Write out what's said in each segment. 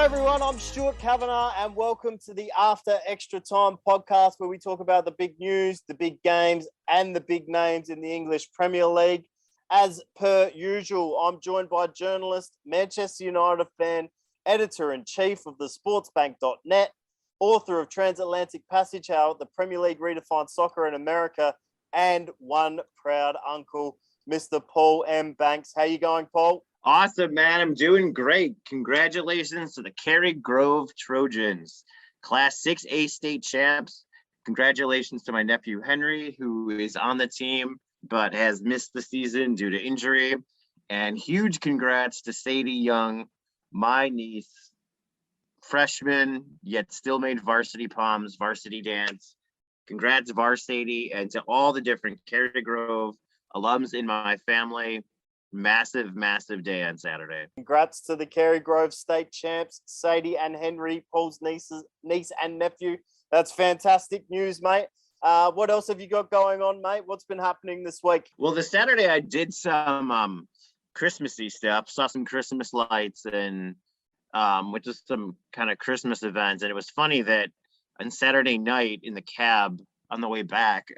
everyone, I'm Stuart Kavanagh and welcome to the After Extra Time podcast where we talk about the big news, the big games and the big names in the English Premier League. As per usual, I'm joined by journalist, Manchester United fan, editor-in-chief of the sportsbank.net, author of Transatlantic Passage, How the Premier League Redefined Soccer in America, and one proud uncle, Mr. Paul M. Banks. How you going, Paul? Awesome, man. I'm doing great. Congratulations to the Cary Grove Trojans, Class 6A state champs. Congratulations to my nephew, Henry, who is on the team but has missed the season due to injury. And huge congrats to Sadie Young, my niece, freshman, yet still made varsity palms, varsity dance. Congrats, Varsity, and to all the different Cary Grove alums in my family. Massive day on Saturday. Congrats to the Cary Grove state champs, Sadie and Henry, Paul's niece and nephew. That's fantastic news, mate. What else have you got going on, mate? What's been happening this week? Well, this Saturday I did some Christmassy stuff, saw some Christmas lights and went to some kind of Christmas events. And it was funny that on Saturday night in the cab on the way back,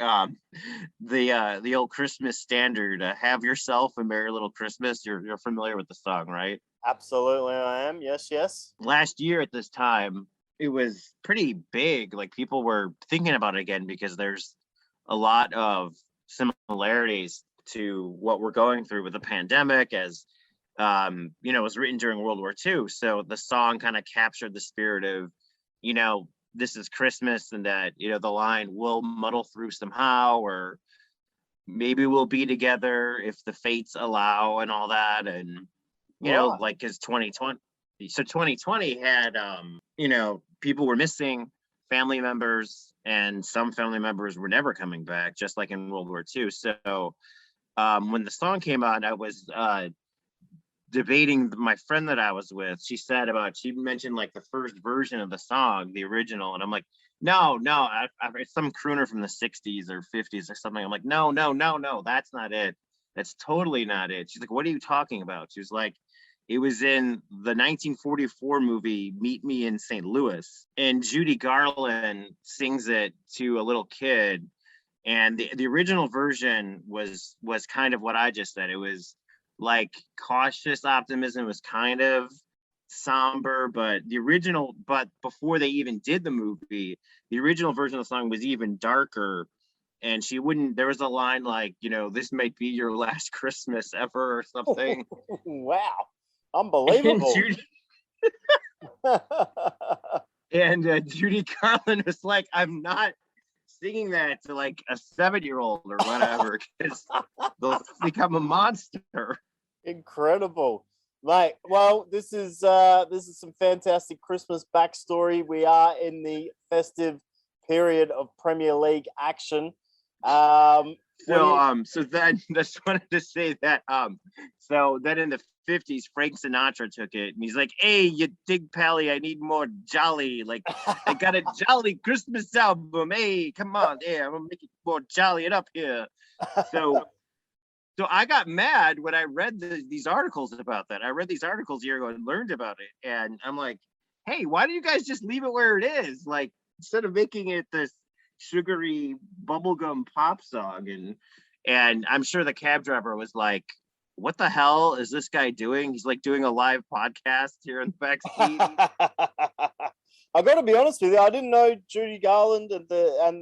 the old Christmas standard, have yourself a merry little Christmas. You're familiar with the song, right? Absolutely, I am. Yes. Last year at this time, it was pretty big. Like, people were thinking about it again because there's a lot of similarities to what we're going through with the pandemic, as it was written during World War II. So the song kind of captured the spirit of, this is Christmas, and that, the line, we'll muddle through somehow, or maybe we'll be together if the fates allow, and all that. And, because 2020, so 2020 had, people were missing family members, and some family members were never coming back, just like in World War II. So when the song came out, I was debating my friend that I was with. She mentioned like the first version of the song, the original, and I'm like, no, it's some crooner from the 60s or 50s or something. I'm like, no, that's not it. That's totally not it. She's like, what are you talking about? She was like, it was in the 1944 movie Meet Me in St. Louis, and Judy Garland sings it to a little kid, and the original version was kind of what I just said. It was like cautious optimism, was kind of somber, but before they even did the movie, the original version of the song was even darker. And there was a line like, this might be your last Christmas ever, or something. Wow, unbelievable. And Judy Garland was like, I'm not singing that to like a 7-year-old or whatever, because they'll become a monster. Incredible, mate. Well, this is some fantastic Christmas backstory. We are in the festive period of Premier League action. So then just wanted to say that so then in the 50s, Frank Sinatra took it, and he's like, hey, you dig pally, I need more jolly. Like, I got a jolly Christmas album. Hey, come on, I'm gonna make it more jolly it up here. So I got mad when I read these articles about that. I read these articles a year ago and learned about it, and I'm like, hey, why do you guys just leave it where it is? Like, instead of making it this sugary bubblegum pop song. And I'm sure the cab driver was like, what the hell is this guy doing? He's like doing a live podcast here in the back seat. I got to be honest with you, I didn't know Judy Garland and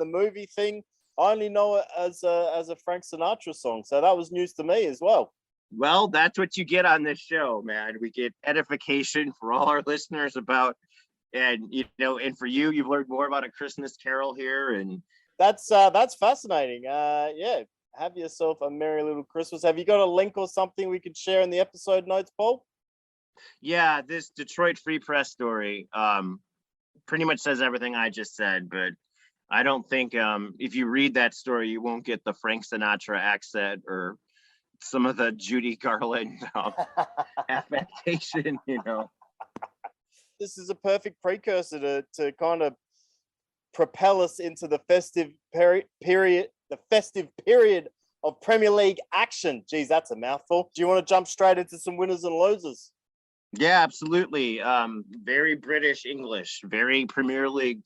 the movie thing. I only know it as a Frank Sinatra song, so that was news to me as well. Well, that's what you get on this show, man. We get edification for all our listeners about, and and for you, you've learned more about A Christmas Carol here, and that's fascinating. Yeah, have yourself a merry little Christmas. Have you got a link or something we could share in the episode notes, Paul? Yeah, this Detroit Free Press story pretty much says everything I just said, but I don't think if you read that story, you won't get the Frank Sinatra accent or some of the Judy Garland affectation, This is a perfect precursor to kind of propel us into the festive period of Premier League action. Geez, that's a mouthful. Do you want to jump straight into some winners and losers? Yeah, absolutely. Very British English, very Premier League.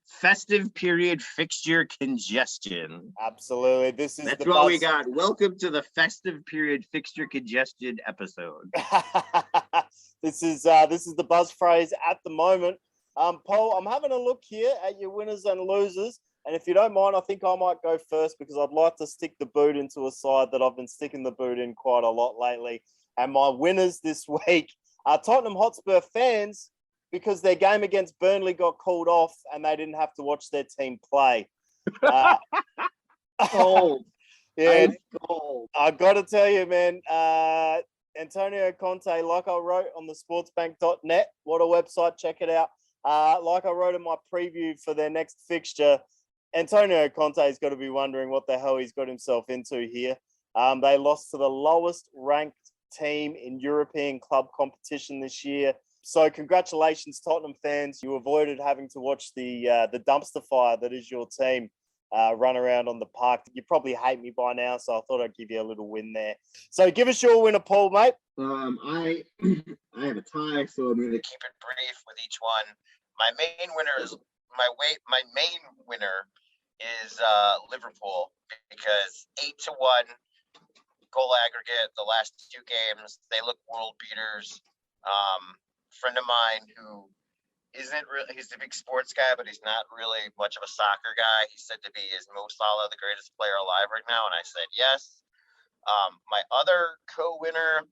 Festive period fixture congestion. Absolutely. This is That's the what we buzz. got. Welcome to the festive period fixture congestion episode. This is the buzz phrase at the moment. Paul, I'm having a look here at your winners and losers. And if you don't mind, I think I might go first because I'd like to stick the boot into a side that I've been sticking the boot in quite a lot lately. And my winners this week are Tottenham Hotspur fans because their game against Burnley got called off and they didn't have to watch their team play. Cold. Yeah, cold. I got to tell you, man, Antonio Conte, like I wrote on the sportsbank.net, what a website, check it out. Like I wrote in my preview for their next fixture, Antonio Conte's got to be wondering what the hell he's got himself into here. They lost to the lowest ranked team in European club competition this year. So congratulations, Tottenham fans. You avoided having to watch the dumpster fire that is your team run around on the park. You probably hate me by now, so I thought I'd give you a little win there. So give us your winner, Paul, mate. I have a tie, so I'm going to keep it brief with each one. My main winner is Liverpool because 8-1 goal aggregate the last two games. They look world beaters. Friend of mine who isn't really, he's a big sports guy, but he's not really much of a soccer guy. He's said to be Mo Salah, the greatest player alive right now, and I said yes. My other co-winner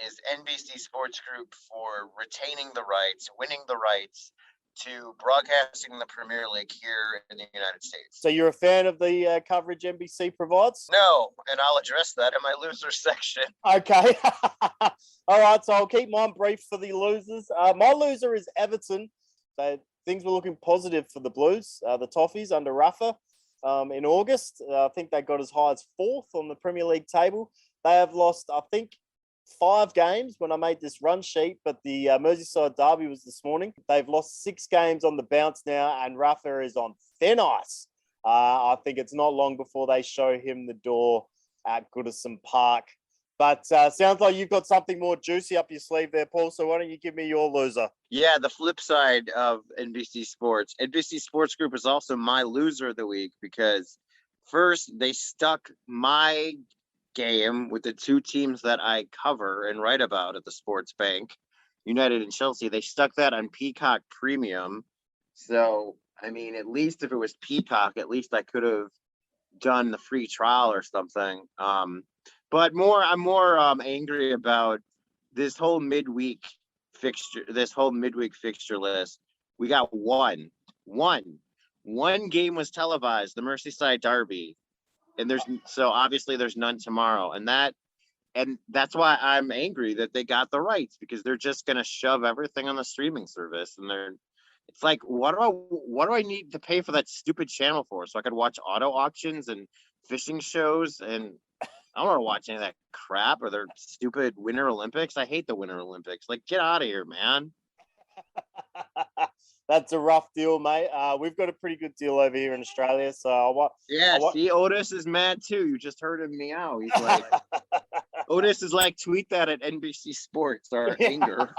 is NBC Sports Group for winning the rights to broadcasting the Premier League here in the United States. So you're a fan of the coverage NBC provides? No, and I'll address that in my loser section. Okay. All right, so I'll keep mine brief for the losers. My loser is Everton. So things were looking positive for the Blues, the Toffees under Rafa in August. I think they got as high as 4th on the Premier League table. They have lost, I think, 5 games when I made this run sheet, but the Merseyside derby was this morning. They've lost 6 games on the bounce now, and Rafa is on thin ice. I think it's not long before they show him the door at Goodison Park. But sounds like you've got something more juicy up your sleeve there, Paul. So why don't you give me your loser? Yeah, the flip side of NBC Sports. NBC Sports Group is also my loser of the week because first they stuck my game with the two teams that I cover and write about at the Sports Bank, United and Chelsea. They stuck that on Peacock Premium. So, I mean, at least if it was Peacock, at least I could have done the free trial or something. But I'm more angry about this whole midweek fixture list. We got one game was televised, the Merseyside derby. And obviously there's none tomorrow. And that's why I'm angry that they got the rights, because they're just going to shove everything on the streaming service. And it's like, what do I need to pay for that stupid channel for? So I could watch auto auctions and fishing shows, and I don't want to watch any of that crap or their stupid Winter Olympics. I hate the Winter Olympics. Like, get out of here, man. That's a rough deal, mate. We've got a pretty good deal over here in Australia. So see, Otis is mad too. You just heard him meow. He's like, Otis is like, tweet that at NBC Sports, our anger.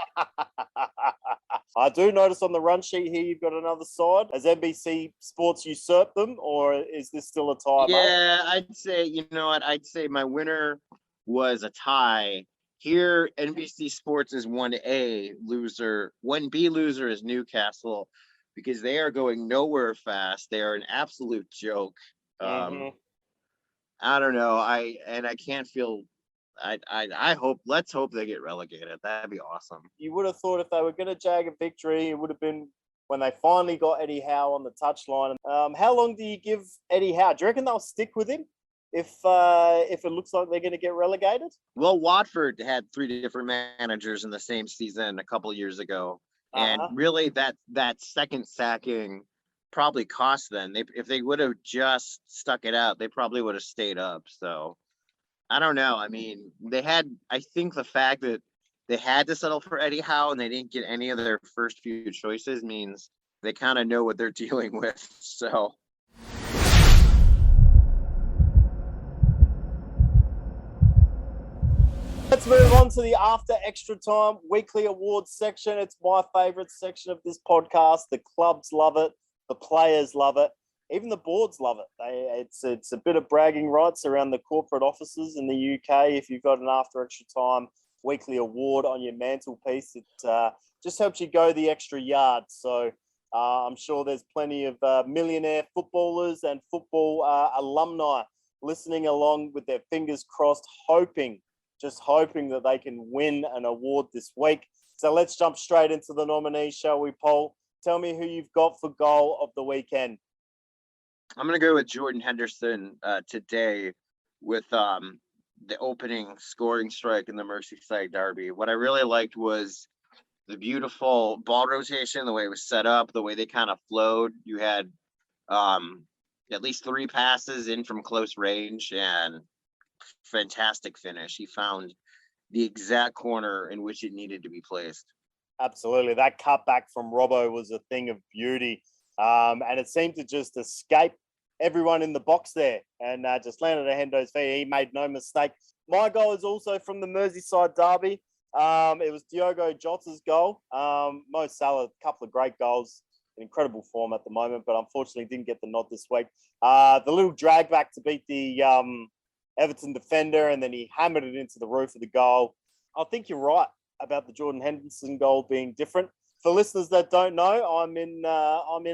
I do notice on the run sheet here you've got another side. Has NBC Sports usurped them, or is this still a tie? Yeah, mate? I'd say, you know what? I'd say my winner was a tie. Here, NBC Sports is 1A loser. 1B loser is Newcastle, because they are going nowhere fast. They are an absolute joke. I don't know. I can't feel. Let's hope they get relegated. That'd be awesome. You would have thought if they were going to jag a victory, it would have been when they finally got Eddie Howe on the touchline. How long do you give Eddie Howe? Do you reckon they'll stick with him if it looks like they're going to get relegated? Well, Watford had 3 different managers in the same season a couple of years ago. And really that second sacking probably cost them. If they would have just stuck it out, they probably would have stayed up. So I don't know. I mean, I think the fact that they had to settle for Eddie Howe and they didn't get any of their first few choices means they kind of know what they're dealing with. So let's move on to the After Extra Time weekly awards section. It's my favourite section of this podcast. The clubs love it. The players love it. Even the boards love it. It's a bit of bragging rights around the corporate offices in the UK. If you've got an After Extra Time weekly award on your mantelpiece, it just helps you go the extra yard. So I'm sure there's plenty of millionaire footballers and football alumni listening along with their fingers crossed, hoping that they can win an award this week. So let's jump straight into the nominees, shall we, Paul? Tell me who you've got for goal of the weekend. I'm going to go with Jordan Henderson today with the opening scoring strike in the Merseyside derby. What I really liked was the beautiful ball rotation, the way it was set up, the way they kind of flowed. You had at least 3 passes in from close range and fantastic finish. He found the exact corner in which it needed to be placed. Absolutely. That cutback from Robbo was a thing of beauty. And it seemed to just escape everyone in the box there and just landed at Hendo's feet. He made no mistake. My goal is also from the Merseyside derby. It was Diogo Jota's goal. Mo Salah, a couple of great goals, in incredible form at the moment, but unfortunately didn't get the nod this week. The little drag back to beat the Everton defender, and then he hammered it into the roof of the goal. I think you're right about the Jordan Henderson goal being different. For listeners that don't know, I'm in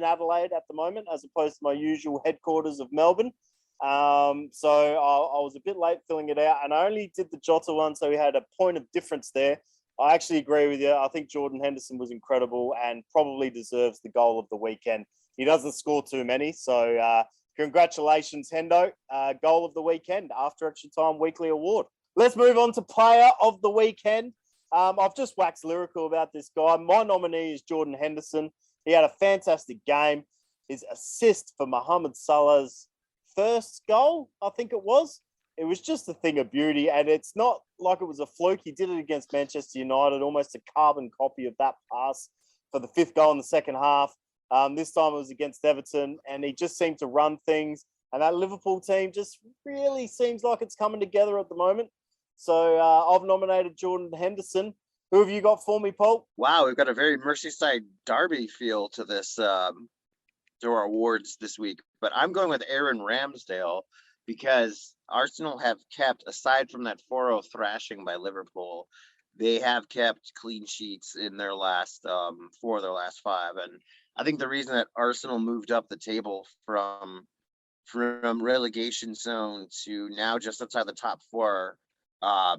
Adelaide at the moment, as opposed to my usual headquarters of Melbourne. So I was a bit late filling it out, and I only did the Jota one, so we had a point of difference there. I actually agree with you. I think Jordan Henderson was incredible and probably deserves the goal of the weekend. He doesn't score too many, so congratulations, Hendo. Goal of the weekend, After Extra Time weekly award. Let's move on to player of the weekend. I've just waxed lyrical about this guy. My nominee is Jordan Henderson. He had a fantastic game. His assist for Mohamed Salah's first goal, I think it was just a thing of beauty. And it's not like it was a fluke. He did it against Manchester United, almost a carbon copy of that pass for the 5th goal in the second half. This time it was against Everton, and he just seemed to run things. And that Liverpool team just really seems like it's coming together at the moment. So I've nominated Jordan Henderson. Who have you got for me, Paul? Wow, we've got a very Merseyside derby feel to this, to our awards this week. But I'm going with Aaron Ramsdale because Arsenal have kept, aside from that 4-0 thrashing by Liverpool, they have kept clean sheets in their last 4 of their last 5. And I think the reason that Arsenal moved up the table from relegation zone to now just outside the top 4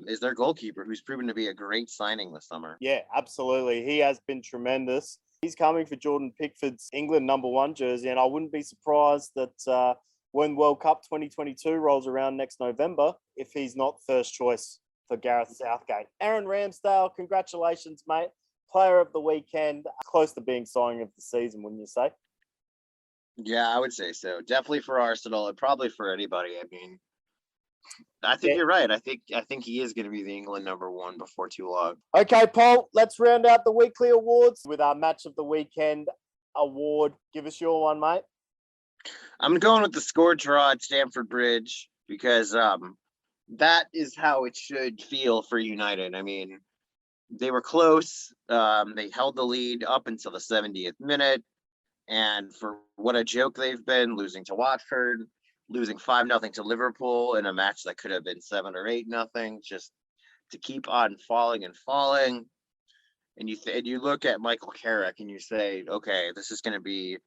is their goalkeeper, who's proven to be a great signing this summer. Yeah, absolutely. He has been tremendous. He's coming for Jordan Pickford's England #1 jersey, and I wouldn't be surprised that when World Cup 2022 rolls around next November, if he's not first choice for Gareth Southgate. Aaron Ramsdale, congratulations, mate. Player of the weekend, close to being signing of the season, wouldn't you say? Yeah, I would say so. Definitely for Arsenal and probably for anybody. I mean, I think you're right. I think he is going to be the England #1 before too long. Okay, Paul, let's round out the weekly awards with our match of the weekend award. Give us your one, mate. I'm going with the score draw at Stamford Bridge because that is how it should feel for United. I mean, they were close. They held the lead up until the 70th minute. And for what a joke they've been, losing to Watford, losing 5-0 to Liverpool in a match that could have been 7 or 8-0, just to keep on falling and falling. And you look at Michael Carrick and you say, okay, this is going to be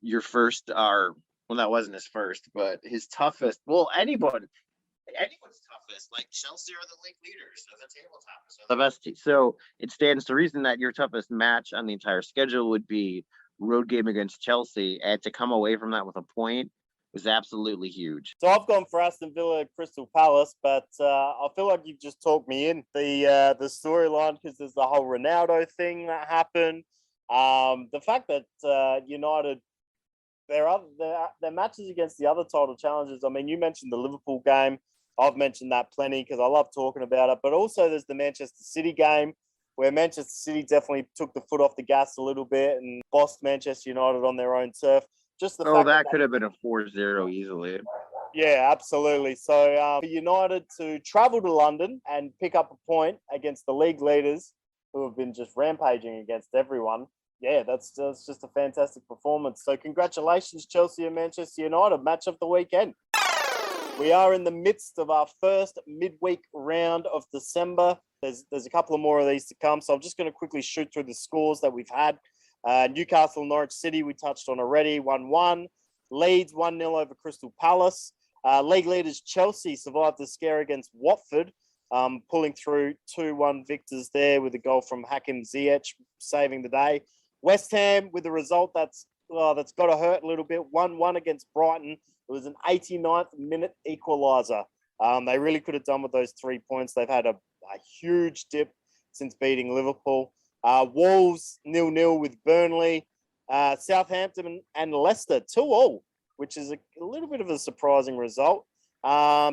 your first, well, that wasn't his first, but his toughest. Well, anyone's toughest. Like Chelsea are the league leaders, so the tabletop is the best. So it stands to reason that your toughest match on the entire schedule would be road game against Chelsea, and to come away from that with a point was absolutely huge. So I've gone for Aston Villa Crystal Palace, but I feel like you've just talked me in the storyline because there's the whole Ronaldo thing that happened. The fact that United, their matches against the other title challenges. I mean, you mentioned the Liverpool game. I've mentioned that plenty because I love talking about it. But also there's the Manchester City game where Manchester City definitely took the foot off the gas a little bit and bossed Manchester United on their own turf. Just the fact that could have been a 4-0 easily. Yeah, absolutely. So for United to travel to London and pick up a point against the league leaders who have been just rampaging against everyone, yeah, that's just a fantastic performance. So congratulations, Chelsea and Manchester United, match of the weekend. We are in the midst of our first midweek round of December. There's a couple of more of these to come, so I'm just going to quickly shoot through the scores that we've had. Newcastle, Norwich City, we touched on already, 1-1. Leeds, 1-0 over Crystal Palace. League leaders Chelsea survived the scare against Watford, pulling through 2-1 victors there with a goal from Hakim Ziyech, saving the day. West Ham with a result that's got to hurt a little bit, 1-1 against Brighton. It was an 89th minute equaliser. They really could have done with those 3 points. They've had a huge dip since beating Liverpool. Wolves 0-0 with Burnley. Southampton and Leicester 2-2, which is a little bit of a surprising result.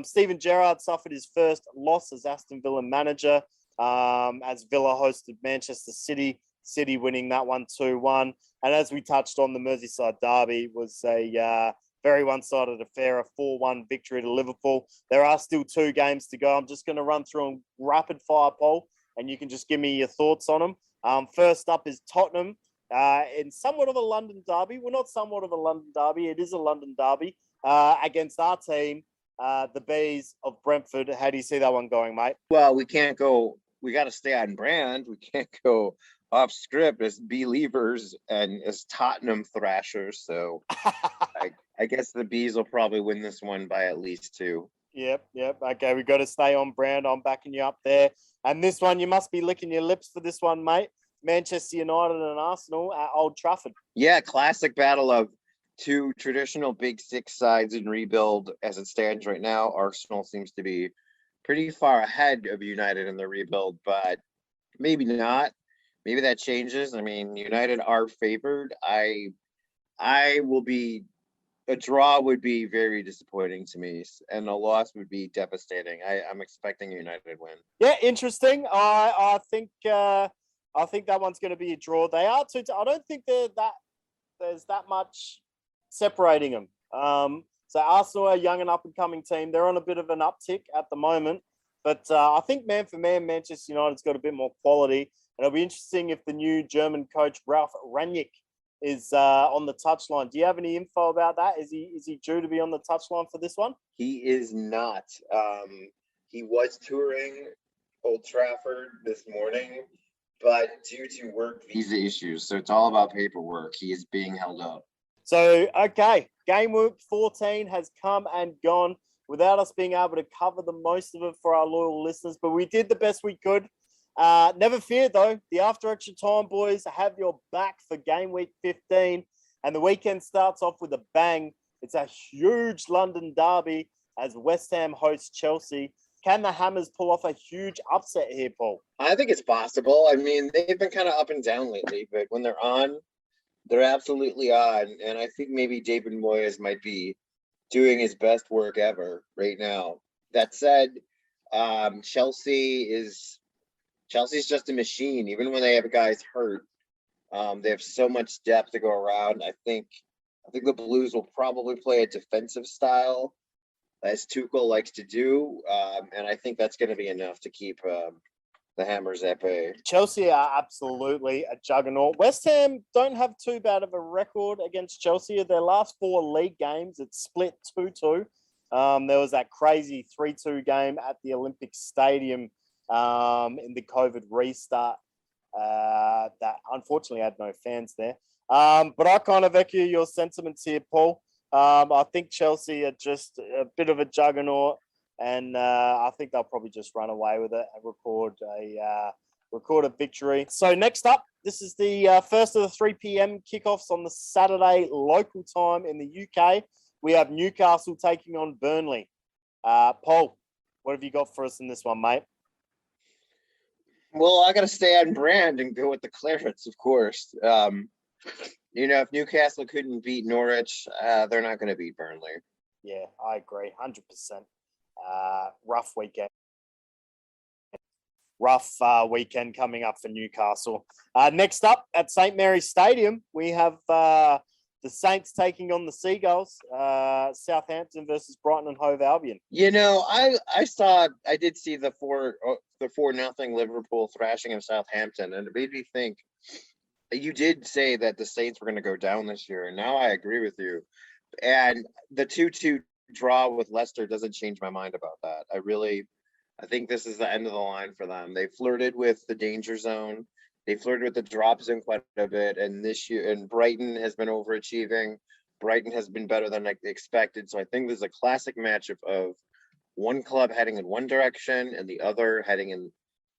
Steven Gerrard suffered his first loss as Aston Villa manager as Villa hosted Manchester City. City winning that one 2-1. And as we touched on, the Merseyside derby was a very one-sided affair, a 4-1 victory to Liverpool. There are still 2 games to go. I'm just going to run through a rapid-fire poll, and you can just give me your thoughts on them. First up is Tottenham in somewhat of a London derby. Well, not somewhat of a London derby. It is a London derby against our team, the Bees of Brentford. How do you see that one going, mate? Well, we can't go. We got to stay on brand. We can't go off script as Believers and as Tottenham Thrashers. So I guess the Bees will probably win this one by at least 2. Yep. Okay, we've got to stay on brand. I'm backing you up there. And this one, you must be licking your lips for this one, mate. Manchester United and Arsenal at Old Trafford. Yeah, classic battle of 2 traditional Big Six sides in rebuild as it stands right now. Arsenal seems to be pretty far ahead of United in the rebuild, but maybe not. Maybe that changes. I mean, United are favored. A draw would be very disappointing to me, and a loss would be devastating. I'm expecting a United win. Yeah, interesting. I think that one's going to be a draw. They are two. I don't think there's that much separating them. So Arsenal are a young and up and coming team. They're on a bit of an uptick at the moment, but I think man for man, Manchester United's got a bit more quality. And it'll be interesting if the new German coach Ralf Rangnick is on the touchline. Do you have any info about that? Is he due to be on the touchline for this one? He is not. He was touring Old Trafford this morning, but due to work visa issues, so it's all about paperwork, he is being held up. So, okay, game week 14 has come and gone without us being able to cover the most of it for our loyal listeners, but we did the best we could. Never fear, though. The After Extra Time boys have your back for game week 15, and the weekend starts off with a bang. It's a huge London derby as West Ham hosts Chelsea. Can the Hammers pull off a huge upset here, Paul? I think it's possible. I mean, they've been kind of up and down lately, but when they're on, they're absolutely on. And I think maybe David Moyes might be doing his best work ever right now. That said, Chelsea's just a machine. Even when they have guys hurt, they have so much depth to go around. I think the Blues will probably play a defensive style, as Tuchel likes to do, and I think that's going to be enough to keep the Hammers at bay. Chelsea are absolutely a juggernaut. West Ham don't have too bad of a record against Chelsea. Their last 4 league games, it's split 2-2. There was that crazy 3-2 game at the Olympic Stadium in the COVID restart that unfortunately had no fans there. But I kind of echo your sentiments here, Paul. I think Chelsea are just a bit of a juggernaut, and I think they'll probably just run away with it and record a victory. So next up, this is the first of the 3 p.m. kickoffs on the Saturday local time in the UK. We have Newcastle taking on Burnley. Paul, what have you got for us in this one, mate? Well, I got to stay on brand and go with the Clarets, of course. If Newcastle couldn't beat Norwich, they're not going to beat Burnley. Yeah, I agree, 100%. Rough weekend. Rough weekend coming up for Newcastle. Next up at St. Mary's Stadium, we have the The Saints taking on the Seagulls. Southampton versus Brighton and Hove Albion. You know, I did see the 4-0 Liverpool thrashing of Southampton, and it made me think. You did say that the Saints were going to go down this year, and now I agree with you. And the 2-2 draw with Leicester doesn't change my mind about that. I think this is the end of the line for them. They flirted with the danger zone. They flirted with the drop zone quite a bit, and this year, and Brighton has been overachieving. Brighton has been better than expected. So I think this is a classic matchup of one club heading in one direction and the other heading in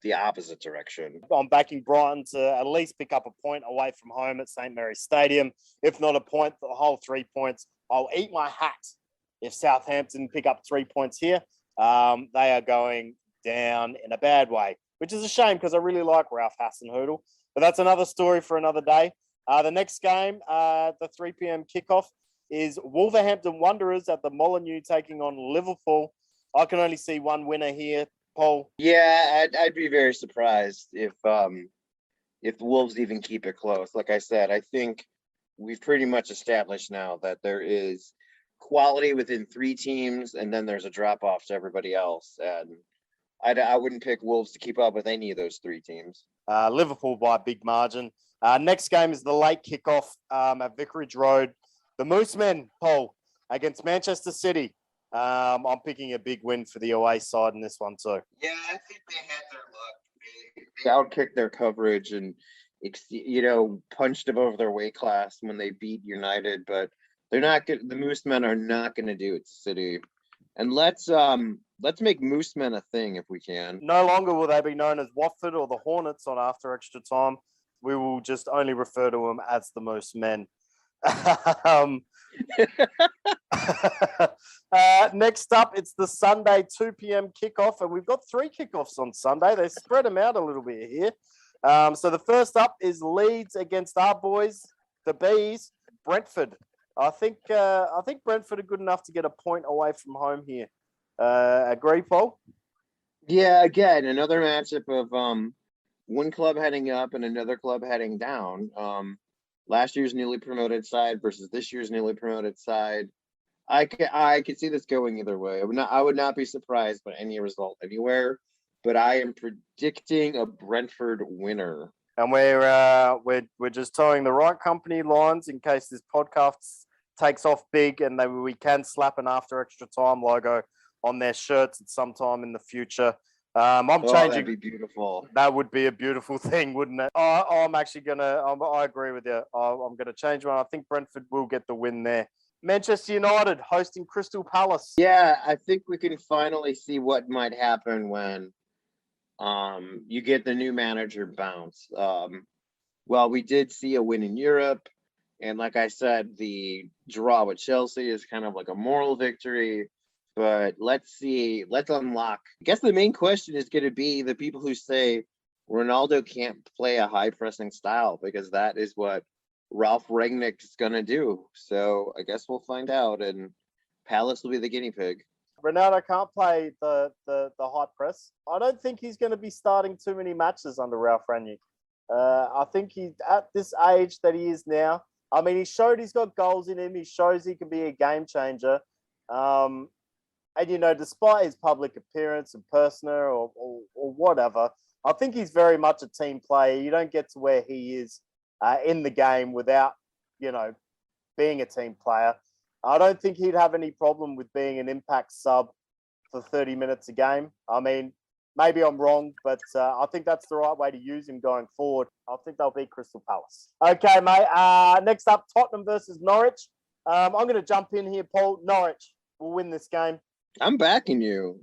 the opposite direction. I'm backing Brighton to at least pick up a point away from home at St. Mary's Stadium. If not a point, the whole 3 points. I'll eat my hat if Southampton pick up 3 points here. They are going down in a bad way, which is a shame because I really like Ralph Hasenhüttl. But that's another story for another day. The next game, the 3 p.m. kickoff, is Wolverhampton Wanderers at the Molineux taking on Liverpool. I can only see one winner here. Paul? Yeah, I'd be very surprised if the Wolves even keep it close. Like I said, I think we've pretty much established now that there is quality within 3 teams, and then there's a drop off to everybody else. And I wouldn't pick Wolves to keep up with any of those 3 teams. Liverpool by a big margin. Next game is the late kickoff at Vicarage Road. The Moosemen, Paul, against Manchester City. I'm picking a big win for the away side in this one too. Yeah, I think they had their luck. They outkicked their coverage and, punched above their weight class when they beat United, but they're not good. The Moosemen are not going to do it to City. And let's make Moosemen a thing if we can. No longer will they be known as Watford or the Hornets on After Extra Time. We will just only refer to them as the Moosemen. Next up, it's the Sunday 2 p.m. kickoff, and we've got 3 kickoffs on Sunday. They spread them out a little bit here. So the first up is Leeds against our boys, the Bees, Brentford. I think Brentford are good enough to get a point away from home here. Agree, Paul? Yeah, again, another matchup of one club heading up and another club heading down. Last year's newly promoted side versus this year's newly promoted side. I could see this going either way. I would not be surprised by any result anywhere, but I am predicting a Brentford winner. And we're just towing the right company lines in case this podcast takes off big, and we can slap an After Extra Time logo on their shirts at some time in the future. I'm changing. That'd be beautiful. That would be a beautiful thing, wouldn't it? I'm actually I agree with you. I'm gonna change one. I think Brentford will get the win there. Manchester United hosting Crystal Palace. Yeah, I think we can finally see what might happen when you get the new manager bounce. Well, we did see a win in Europe, and like I said, the draw with Chelsea is kind of like a moral victory. But let's see, let's unlock. I guess the main question is going to be the people who say Ronaldo can't play a high pressing style, because that is what Ralph Rangnick is going to do. So I guess we'll find out, and Palace will be the guinea pig. Ronaldo can't play the high press. I don't think he's going to be starting too many matches under Ralph Rangnick. I think he's at this age that he is now. I mean, he showed he's got goals in him. He shows he can be a game changer. And, despite his public appearance and persona or whatever, I think he's very much a team player. You don't get to where he is in the game without, being a team player. I don't think he'd have any problem with being an impact sub for 30 minutes a game. I mean, maybe I'm wrong, but I think that's the right way to use him going forward. I think they'll beat Crystal Palace. Okay, mate. Next up, Tottenham versus Norwich. I'm going to jump in here, Paul. Norwich will win this game. I'm backing you.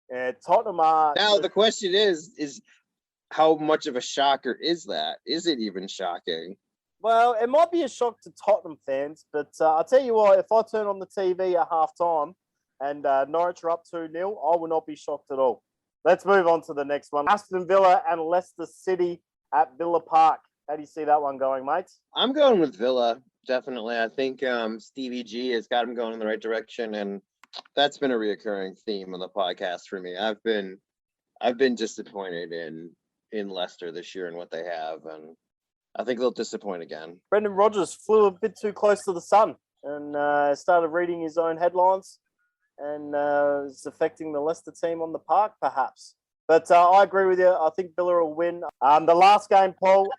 Yeah, Tottenham are... Now, the question is how much of a shocker is that? Is it even shocking? Well, it might be a shock to Tottenham fans, but I'll tell you what, if I turn on the TV at halftime and Norwich are up 2-0, I will not be shocked at all. Let's move on to the next one. Aston Villa and Leicester City at Villa Park. How do you see that one going, mate? I'm going with Villa, definitely. I think Stevie G has got him going in the right direction, and that's been a reoccurring theme on the podcast for me. I've been disappointed in Leicester this year and what they have, and I think they'll disappoint again. Brendan Rodgers flew a bit too close to the sun and started reading his own headlines, and it's affecting the Leicester team on the park, perhaps. But I agree with you. I think Villa will win. The last game, Paul,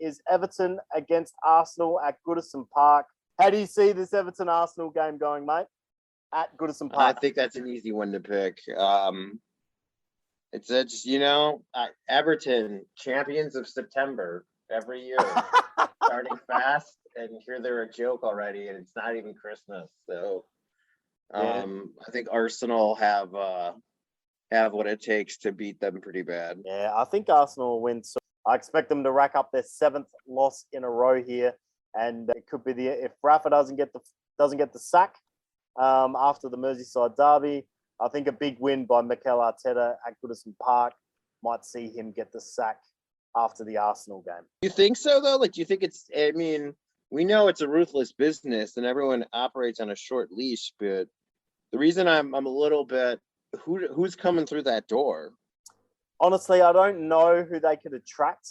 is Everton against Arsenal at Goodison Park. How do you see this Everton-Arsenal game going, mate, at Goodison Park? I think that's an easy one to pick. It's just, Everton, champions of September every year, starting fast, and here they're a joke already, and it's not even Christmas. So I think Arsenal have what it takes to beat them pretty bad. Yeah, I think Arsenal will win. So I expect them to rack up their 7th loss in a row here, and it could be if Rafa doesn't get the sack after the Merseyside derby. I think a big win by Mikel Arteta at Goodison Park might see him get the sack after the Arsenal game. You think so, though? Like, do you think we know it's a ruthless business and everyone operates on a short leash, but the reason I'm a little bit, who's coming through that door? Honestly, I don't know who they could attract,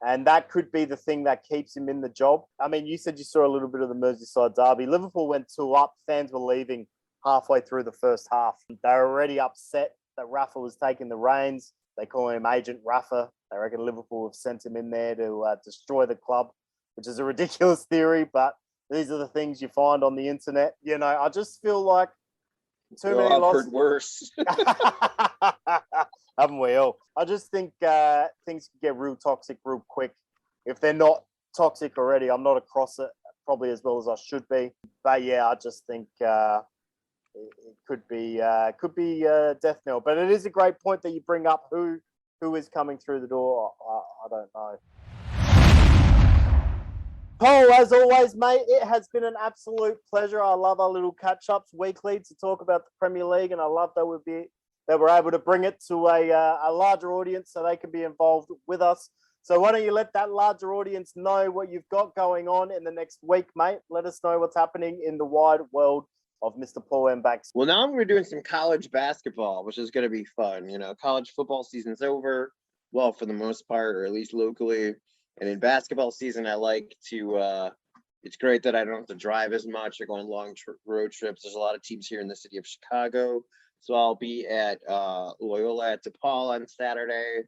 and that could be the thing that keeps him in the job. I mean, you said you saw a little bit of the Merseyside derby. Liverpool went 2-up. Fans were leaving halfway through the first half. They're already upset that Rafa was taking the reins. They call him Agent Rafa. They reckon Liverpool have sent him in there to destroy the club, which is a ridiculous theory, but these are the things you find on the internet. I just feel like too many losses. I've heard worse. Haven't we all? I just think things can get real toxic real quick. If they're not toxic already, I'm not across it probably as well as I should be. But yeah, I just think it could be death knell. But it is a great point that you bring up. Who is coming through the door? I don't know. Paul, as always, mate, it has been an absolute pleasure. I love our little catch-ups weekly to talk about the Premier League, and I love that we're able to bring it to a larger audience so they can be involved with us. So why don't you let that larger audience know what you've got going on in the next week, mate? Let us know what's happening in the wide world of Mr. Paul M. Banks. Well, now we're doing some college basketball, which is going to be fun. College football season's over, well, for the most part, or at least locally. And in basketball season, I like to, it's great that I don't have to drive as much or go on long road trips. There's a lot of teams here in the city of Chicago. So I'll be at Loyola at DePaul on Saturday.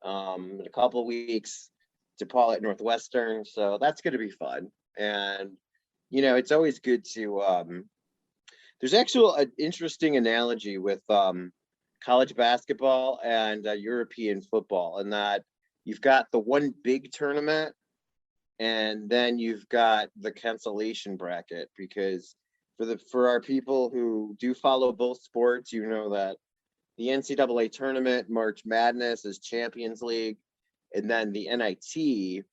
In a couple of weeks, DePaul at Northwestern. So that's going to be fun. And, it's always good to, there's actually an interesting analogy with college basketball and European football, in that you've got the one big tournament and then you've got the cancellation bracket, because for our people who do follow both sports, that the NCAA tournament, March Madness, is Champions League, and then the NIT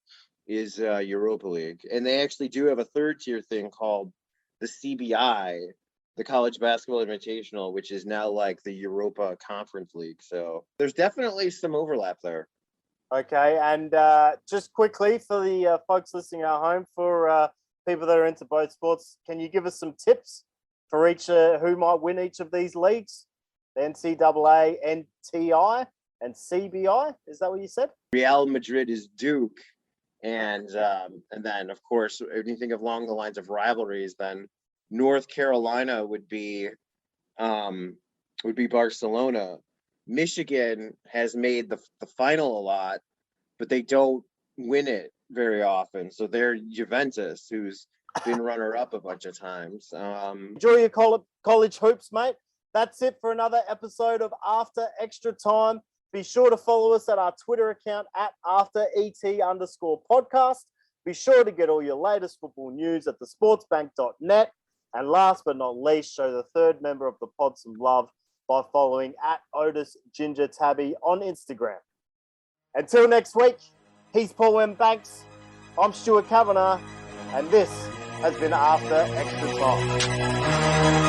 is Europa League. And they actually do have a third tier thing called the CBI, the College Basketball Invitational, which is now like the Europa Conference League. So there's definitely some overlap there. Okay, and just quickly for the folks listening at home, for people that are into both sports, can you give us some tips for each who might win each of these leagues? The NCAA, NTI, and CBI. Is that what you said? Real Madrid is Duke, and then of course, if you think of along the lines of rivalries, then North Carolina would be Barcelona. Michigan has made the final a lot, but they don't win it very often. So they're Juventus, who's been runner-up a bunch of times. Enjoy your college hoops, mate. That's it for another episode of After Extra Time. Be sure to follow us at our Twitter account at @AfterET_podcast. Be sure to get all your latest football news at thesportsbank.net. And last but not least, show the third member of the pod some love by following @OtisGingerTabby on Instagram. Until next week, he's Paul M. Banks, I'm Stuart Kavanagh, and this has been After Extra Time.